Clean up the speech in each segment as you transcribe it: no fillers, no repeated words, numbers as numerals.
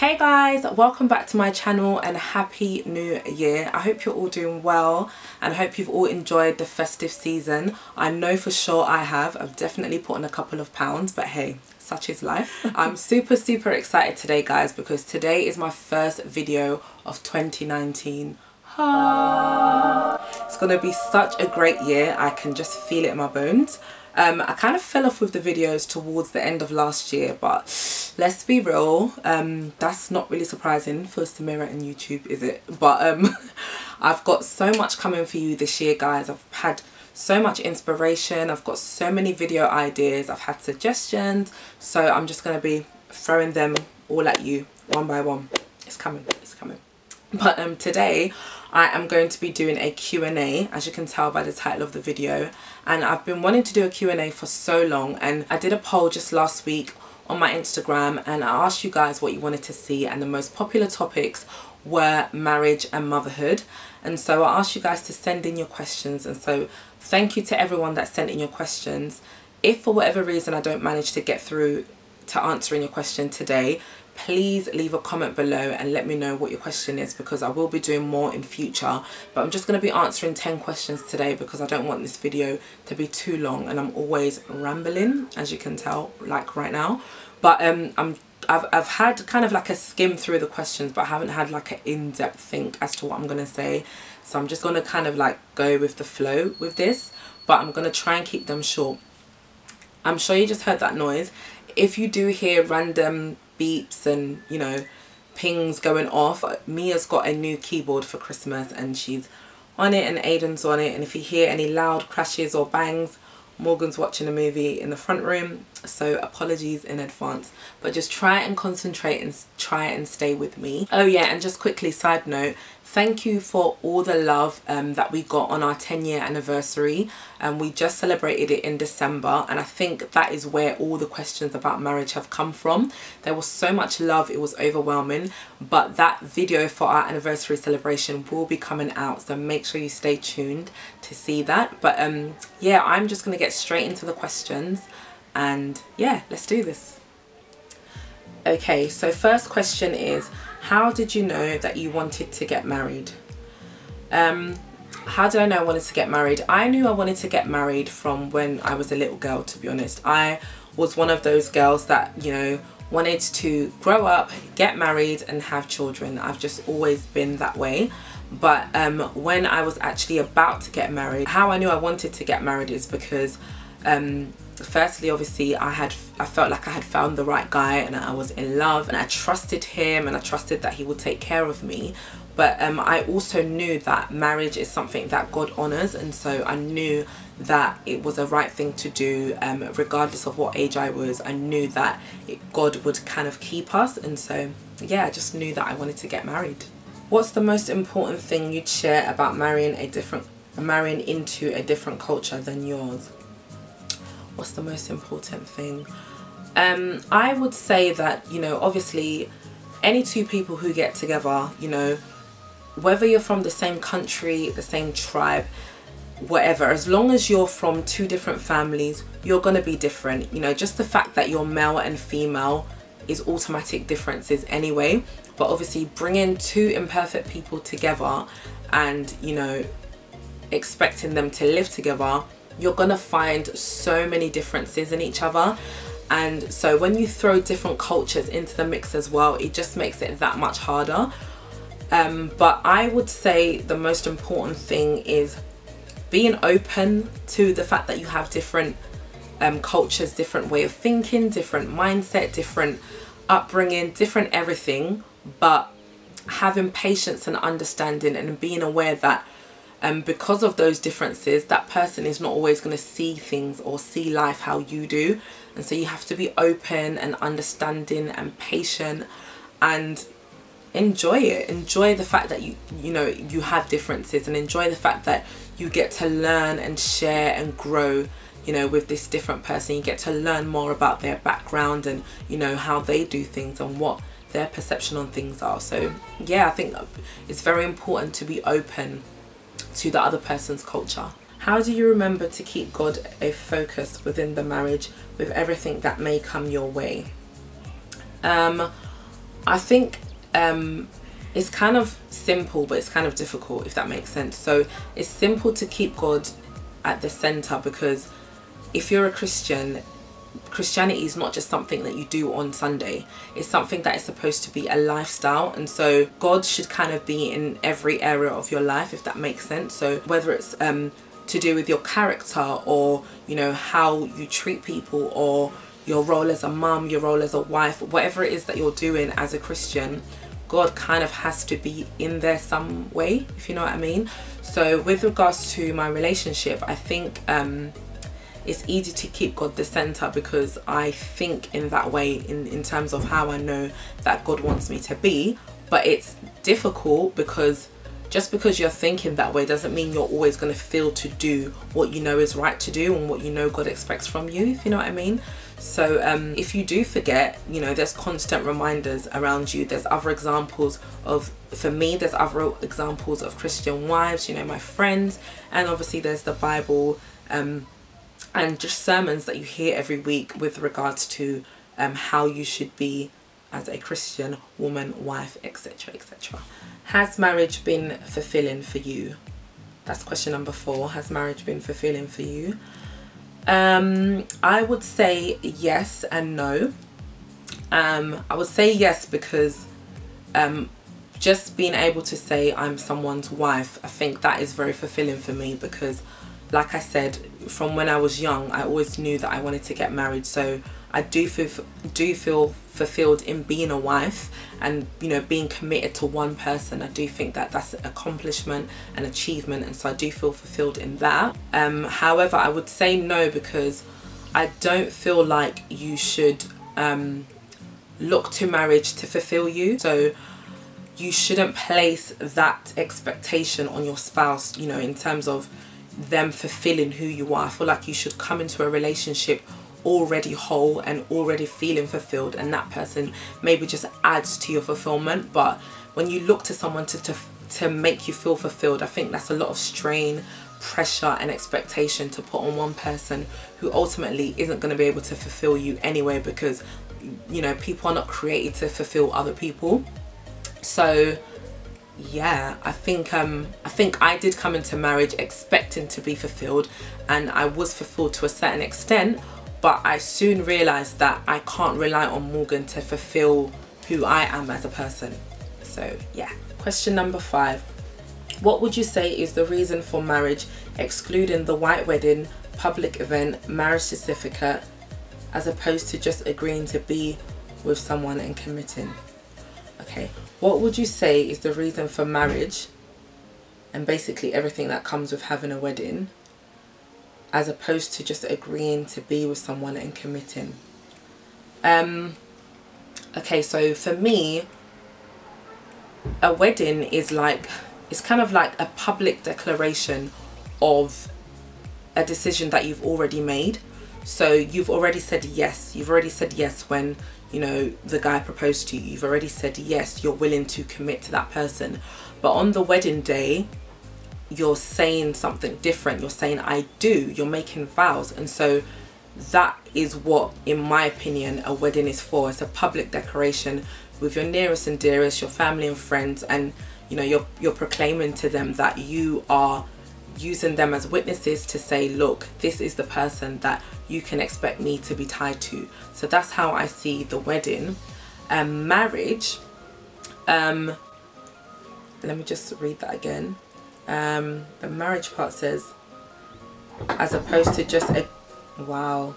Hey guys, welcome back to my channel and happy new year. I hope you're all doing well and I hope you've all enjoyed the festive season. I know for sure I have. I've definitely put on a couple of pounds, but hey, such is life. I'm super excited today guys because today is my first video of 2019. It's gonna be such a great year. I can just feel it in my bones. I kind of fell off with the videos towards the end of last year, but let's be real, that's not really surprising for Samira and YouTube, is it? But I've got so much coming for you this year guys. I've had so much inspiration, I've got so many video ideas, I've had suggestions, so I'm just going to be throwing them all at you one by one. It's coming, it's coming. But today I am going to be doing a Q&A, as you can tell by the title of the video, and I've been wanting to do a Q&A for so long, and I did a poll just last week on my Instagram and I asked you guys what you wanted to see, and the most popular topics were marriage and motherhood. And so I asked you guys to send in your questions, and so thank you to everyone that sent in your questions. If for whatever reason I don't manage to get through to answering your question today, please leave a comment below and let me know what your question is, because I will be doing more in future. But I'm just going to be answering 10 questions today because I don't want this video to be too long, and I'm always rambling, as you can tell, like right now. But I've had kind of like a skim through the questions, but I haven't had like an in-depth think as to what I'm going to say. So I'm just going to kind of like go with the flow with this, but I'm going to try and keep them short. I'm sure you just heard that noise. If you do hear random beeps and, you know, pings going off, Mia's got a new keyboard for Christmas and she's on it and Aiden's on it, and if you hear any loud crashes or bangs, Morgan's watching a movie in the front room, so apologies in advance. But just try and concentrate and try and stay with me. Oh yeah, and just quickly, side note, thank you for all the love that we got on our 10-year anniversary. We just celebrated it in December, and I think that is where all the questions about marriage have come from. There was so much love, it was overwhelming. But that video for our anniversary celebration will be coming out, so make sure you stay tuned to see that. But yeah, I'm just gonna get straight into the questions, and yeah, let's do this. Okay, so first question is, how did you know that you wanted to get married? How did I know I wanted to get married? I knew I wanted to get married from when I was a little girl, to be honest. I was one of those girls that, you know, wanted to grow up, get married and have children. I've just always been that way. But when I was actually about to get married, how I knew I wanted to get married is because firstly, obviously, I felt like I had found the right guy and I was in love and I trusted him and I trusted that he would take care of me. But I also knew that marriage is something that God honors, and so I knew that it was the right thing to do, regardless of what age I was. I knew that God would kind of keep us, and so yeah, I just knew that I wanted to get married. What's the most important thing you'd share about marrying into a different culture than yours? What's the most important thing? I would say that, you know, obviously any two people who get together, you know, whether you're from the same country, the same tribe, whatever, as long as you're from two different families, you're going to be different. You know, just the fact that you're male and female is automatic differences anyway. But obviously bringing two imperfect people together and, you know, expecting them to live together, you're gonna find so many differences in each other. And so when you throw different cultures into the mix as well, it just makes it that much harder. But I would say the most important thing is being open to the fact that you have different cultures, different way of thinking, different mindset, different upbringing, different everything, but having patience and understanding and being aware that because of those differences, that person is not always going to see things or see life how you do. And so you have to be open and understanding and patient and enjoy it. Enjoy the fact that you know you have differences, and enjoy the fact that you get to learn and share and grow, you know, with this different person. You get to learn more about their background and, you know, how they do things and what their perception on things are. So yeah, I think it's very important to be open to the other person's culture. How do you remember to keep God a focus within the marriage with everything that may come your way? I think it's kind of simple, but it's kind of difficult, if that makes sense. So it's simple to keep God at the center, because if you're a Christian, Christianity is not just something that you do on Sunday. It's something that is supposed to be a lifestyle, and so God should kind of be in every area of your life, if that makes sense. So whether it's to do with your character, or you know, how you treat people, or your role as a mum, your role as a wife, whatever it is that you're doing as a Christian, God kind of has to be in there some way, if you know what I mean. So with regards to my relationship, I think it's easy to keep God the center, because I think in that way, in terms of how I know that God wants me to be. But it's difficult, because just because you're thinking that way doesn't mean you're always going to feel to do what you know is right to do and what you know God expects from you, if you know what I mean. So if you do forget, you know, there's constant reminders around you. There's other examples of, for me, there's other examples of Christian wives, you know, my friends, and obviously there's the Bible, and just sermons that you hear every week with regards to how you should be as a Christian woman, wife, etc, etc. Has marriage been fulfilling for you? That's question number 4. Has marriage been fulfilling for you? I would say yes and no. I would say yes because just being able to say I'm someone's wife, I think that is very fulfilling for me, because like I said, from when I was young, I always knew that I wanted to get married. So I do feel fulfilled in being a wife, and you know, being committed to one person. I do think that that's an accomplishment and achievement, and so I do feel fulfilled in that. However, I would say no, because I don't feel like you should look to marriage to fulfill you. So you shouldn't place that expectation on your spouse, you know, in terms of them fulfilling who you are. I feel like you should come into a relationship already whole and already feeling fulfilled, and that person maybe just adds to your fulfillment. But when you look to someone to make you feel fulfilled, I think that's a lot of strain, pressure and expectation to put on one person who ultimately isn't going to be able to fulfill you anyway, because you know, people are not created to fulfill other people. So yeah, I think I did come into marriage expecting to be fulfilled, and I was fulfilled to a certain extent, but I soon realized that I can't rely on Morgan to fulfill who I am as a person. So yeah. Question number 5. What would you say is the reason for marriage, excluding the white wedding, public event, marriage certificate, as opposed to just agreeing to be with someone and committing? Okay, what would you say is the reason for marriage, and basically everything that comes with having a wedding, as opposed to just agreeing to be with someone and committing? Okay, so for me, a wedding is like, it's kind of like a public declaration of a decision that you've already made. So you've already said yes. You've already said yes when, you know, the guy proposed to you. You've already said yes, you're willing to commit to that person. But on the wedding day, you're saying something different. You're saying I do. You're making vows. And so that is what, in my opinion, a wedding is for. It's a public declaration with your nearest and dearest, your family and friends, and you know, you're proclaiming to them that you are using them as witnesses to say, look, this is the person that you can expect me to be tied to. So that's how I see the wedding. Marriage, let me just read that again. The marriage part says, as opposed to just a, wow,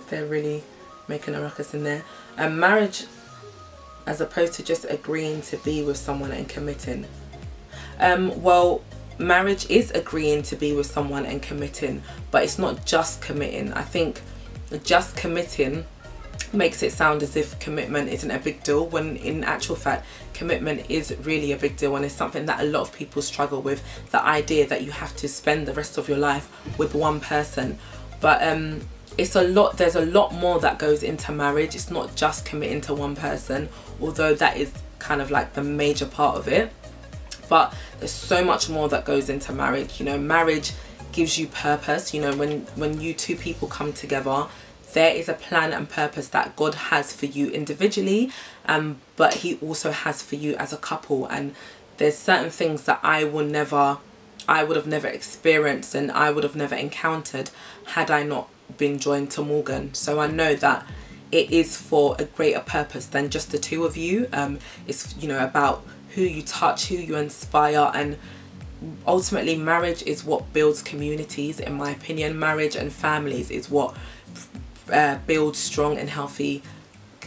they're really making a ruckus in there. Marriage, as opposed to just agreeing to be with someone and committing. Well, marriage is agreeing to be with someone and committing, but it's not just committing. I think just committing makes it sound as if commitment isn't a big deal, when in actual fact commitment is really a big deal, and it's something that a lot of people struggle with, the idea that you have to spend the rest of your life with one person. But it's a lot, there's a lot more that goes into marriage. It's not just committing to one person, although that is kind of like the major part of it. But there's so much more that goes into marriage. You know, marriage gives you purpose. You know, when you two people come together, there is a plan and purpose that God has for you individually, but he also has for you as a couple. And there's certain things that I would have never experienced and I would have never encountered had I not been joined to Morgan. So I know that it is for a greater purpose than just the two of you. It's, you know, about who you touch, who you inspire, and ultimately marriage is what builds communities, in my opinion. Marriage and families is what builds strong and healthy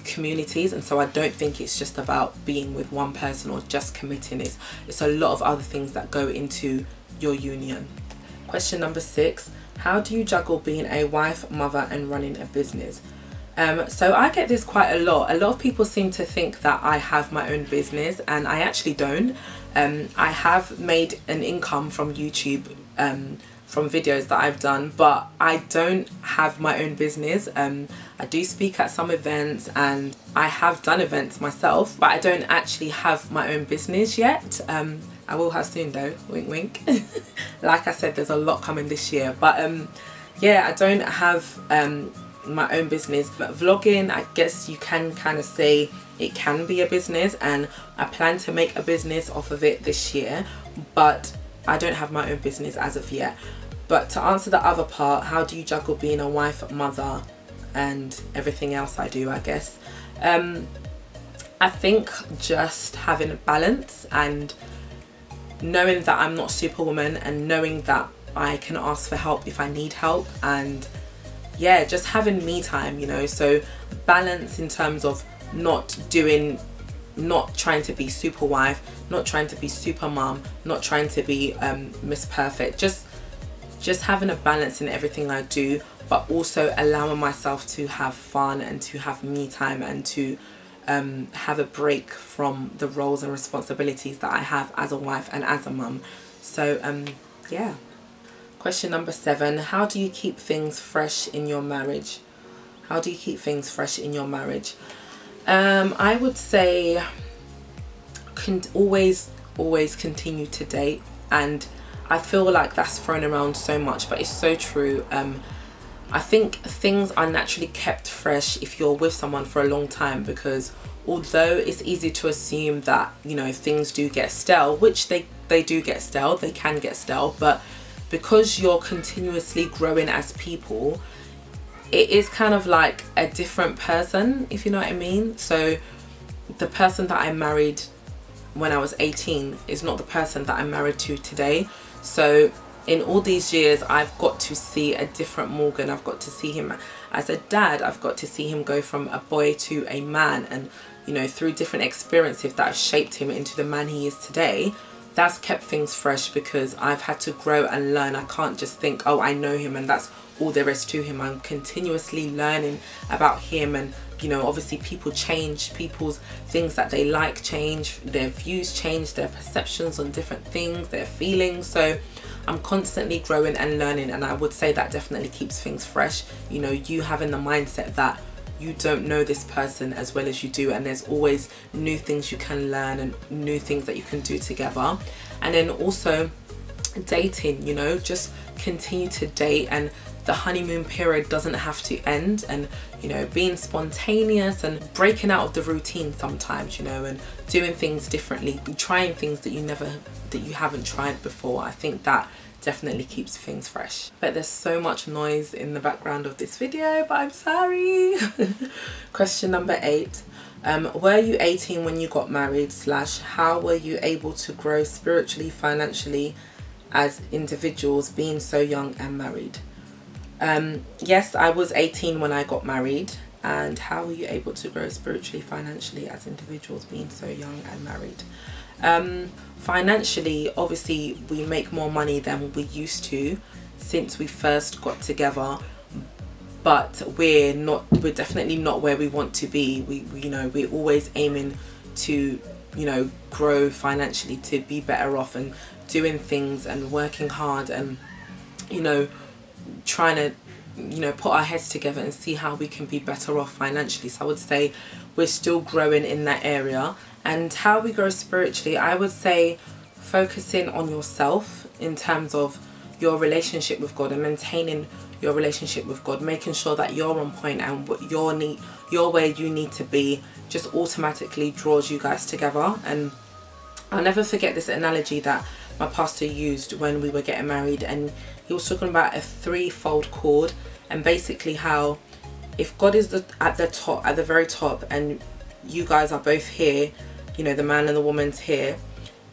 communities. And so I don't think it's just about being with one person or just committing. It's a lot of other things that go into your union. Question number 6, how do you juggle being a wife, mother and running a business? So I get this quite a lot. A lot of people seem to think that I have my own business, and I actually don't. I have made an income from YouTube, from videos that I've done, but I don't have my own business. I do speak at some events and I have done events myself, but I don't actually have my own business yet. I will have soon though, wink wink. Like I said, there's a lot coming this year, but yeah, I don't have my own business. But vlogging, I guess you can kind of say it can be a business, and I plan to make a business off of it this year, but I don't have my own business as of yet. But to answer the other part, how do you juggle being a wife, mother and everything else I do, I guess, I think just having a balance and knowing that I'm not Superwoman, and knowing that I can ask for help if I need help, and yeah, just having me time, you know. So balance in terms of not trying to be super wife, not trying to be super mom, not trying to be Miss Perfect, just having a balance in everything I do, but also allowing myself to have fun and to have me time and to have a break from the roles and responsibilities that I have as a wife and as a mum. So yeah. Question number 7, how do you keep things fresh in your marriage? How do you keep things fresh in your marriage? I would say always continue to date, and I feel like that's thrown around so much, but it's so true. I think things are naturally kept fresh if you're with someone for a long time, because although it's easy to assume that, you know, things do get stale, which they do get stale, they can get stale, but because you're continuously growing as people, it is kind of like a different person, if you know what I mean. So the person that I married when I was 18 is not the person that I'm married to today. So in all these years, I've got to see a different Morgan. I've got to see him as a dad. I've got to see him go from a boy to a man, and, you know, through different experiences that have shaped him into the man he is today. That's kept things fresh because I've had to grow and learn. I can't just think, oh, I know him and that's all there is to him. I'm continuously learning about him, and, you know, obviously people change, people's things that they like change, their views change, their perceptions on different things, their feelings. So I'm constantly growing and learning, and I would say that definitely keeps things fresh. You know, you having the mindset that you don't know this person as well as you do, and there's always new things you can learn and new things that you can do together. And then also dating, you know, just continue to date, and the honeymoon period doesn't have to end, and, you know, being spontaneous and breaking out of the routine sometimes, you know, and doing things differently, trying things that you haven't tried before. I think that definitely keeps things fresh. But there's so much noise in the background of this video, but I'm sorry. Question number 8, were you 18 when you got married / how were you able to grow spiritually, financially as individuals being so young and married? Yes, I was 18 when I got married. And how were you able to grow spiritually, financially as individuals being so young and married? Financially, obviously we make more money than we used to since we first got together, but we're definitely not where we want to be. We you know, we're always aiming to, you know, grow financially, to be better off and doing things and working hard and, you know, trying to, you know, put our heads together and see how we can be better off financially. So I would say we're still growing in that area. And how we grow spiritually, I would say focusing on yourself in terms of your relationship with God and maintaining your relationship with God, making sure that you're on point and what you're where you need to be, just automatically draws you guys together. And I'll never forget this analogy that my pastor used when we were getting married, and he was talking about a threefold cord, and basically how if God is at the top, at the very top, and you guys are both here, you know, the man and the woman's here,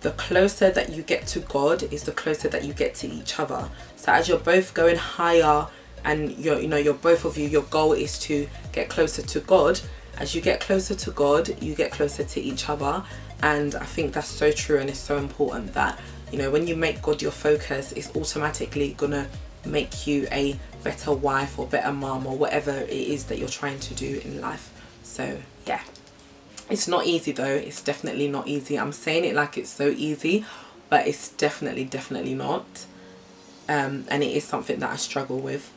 the closer that you get to God is the closer that you get to each other. So as you're both going higher, and you're both of you, your goal is to get closer to God. As you get closer to God, you get closer to each other. And I think that's so true, and it's so important that, you know, when you make God your focus, it's automatically gonna make you a better wife or better mom or whatever it is that you're trying to do in life. So yeah, it's not easy though. It's definitely not easy. I'm saying it like it's so easy, but it's definitely not. And it is something that I struggle with.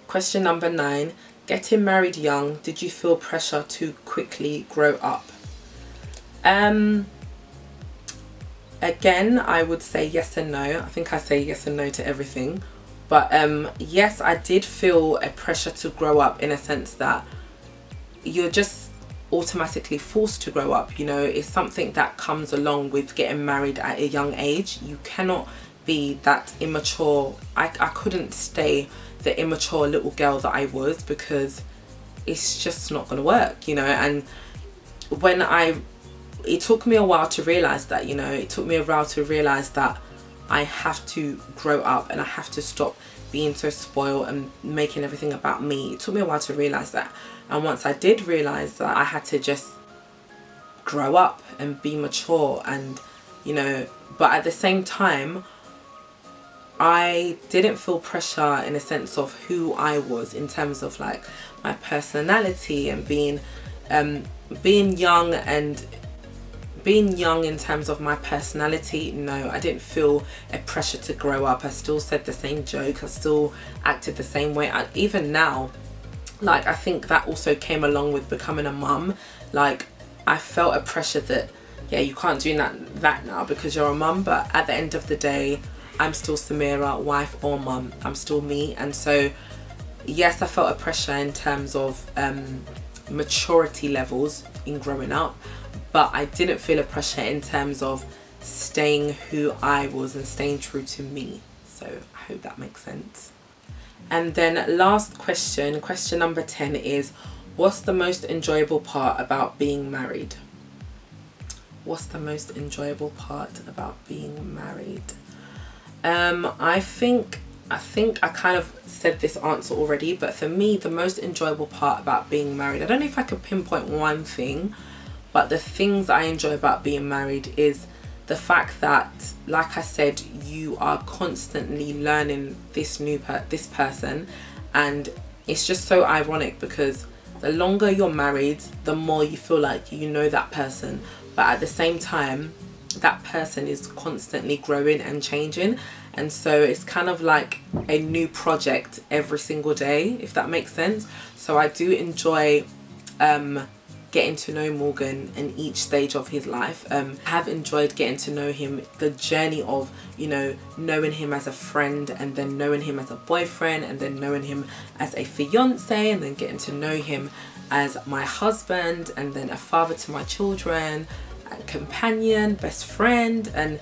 Question number 9, getting married young, did you feel pressure to quickly grow up? Again, I would say yes and no. I think I say yes and no to everything. But yes, I did feel a pressure to grow up, in a sense that you're just automatically forced to grow up. You know, it's something that comes along with getting married at a young age. You cannot be that immature. I couldn't stay the immature little girl that I was, because it's just not going to work, you know. And when it took me a while to realize that, you know, it took me a while to realize that I have to grow up and I have to stop being so spoiled and making everything about me. It took me a while to realize that. And once I did realize that, I had to just grow up and be mature, and, you know, but at the same time, I didn't feel pressure in a sense of who I was, in terms of like my personality and being young, and being young in terms of my personality. No, I didn't feel a pressure to grow up. I still said the same joke. I still acted the same way. Even now, like, I think that also came along with becoming a mum. Like, I felt a pressure that, yeah, you can't do that now because you're a mum, but at the end of the day, I'm still Samira, wife or mum. I'm still me. And so yes, I felt a pressure in terms of maturity levels in growing up, but I didn't feel a pressure in terms of staying who I was and staying true to me. So I hope that makes sense. And then last question, question number 10 is, what's the most enjoyable part about being married? What's the most enjoyable part about being married? I think I kind of said this answer already, but for me, the most enjoyable part about being married, I don't know if I could pinpoint one thing, but the things I enjoy about being married is the fact that, like I said, you are constantly learning this person, and it's just so ironic because the longer you're married, the more you feel like you know that person, but at the same time, that person is constantly growing and changing, and so it's kind of like a new project every single day, if that makes sense. So I do enjoy getting to know Morgan in each stage of his life. I have enjoyed getting to know him, the journey of, you know, knowing him as a friend, and then knowing him as a boyfriend, and then knowing him as a fiance, and then getting to know him as my husband, and then a father to my children, companion, best friend. And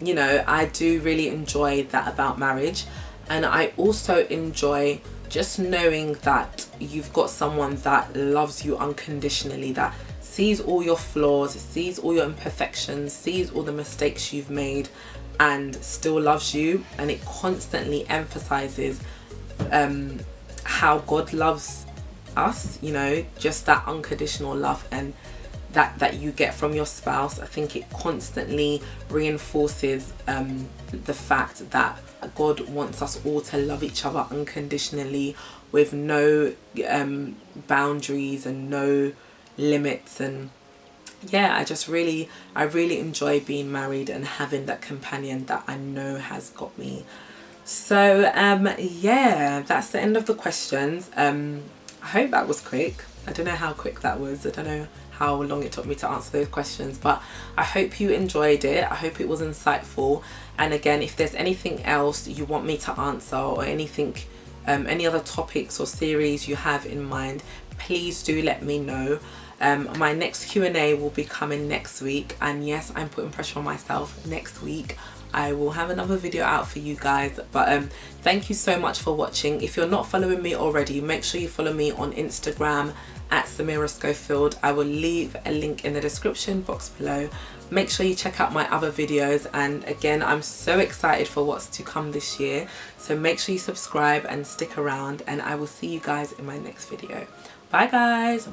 you know, I do really enjoy that about marriage. And I also enjoy just knowing that you've got someone that loves you unconditionally, that sees all your flaws, sees all your imperfections, sees all the mistakes you've made, and still loves you. And it constantly emphasizes how God loves us, you know, just that unconditional love and that you get from your spouse. I think it constantly reinforces the fact that God wants us all to love each other unconditionally, with no boundaries and no limits. And yeah, I really enjoy being married and having that companion that I know has got me. So yeah, that's the end of the questions. I hope that was quick, I don't know how quick that was. I don't know how long it took me to answer those questions, but I hope you enjoyed it. I hope it was insightful. And again, if there's anything else you want me to answer, or anything, any other topics or series you have in mind, please do let me know. My next Q&A will be coming next week, and yes, I'm putting pressure on myself. Next week I will have another video out for you guys. But thank you so much for watching. If you're not following me already, make sure you follow me on Instagram at Samira Schofield. I will leave a link in the description box below. Make sure you check out my other videos, and again, I'm so excited for what's to come this year, so make sure you subscribe and stick around, and I will see you guys in my next video. Bye guys.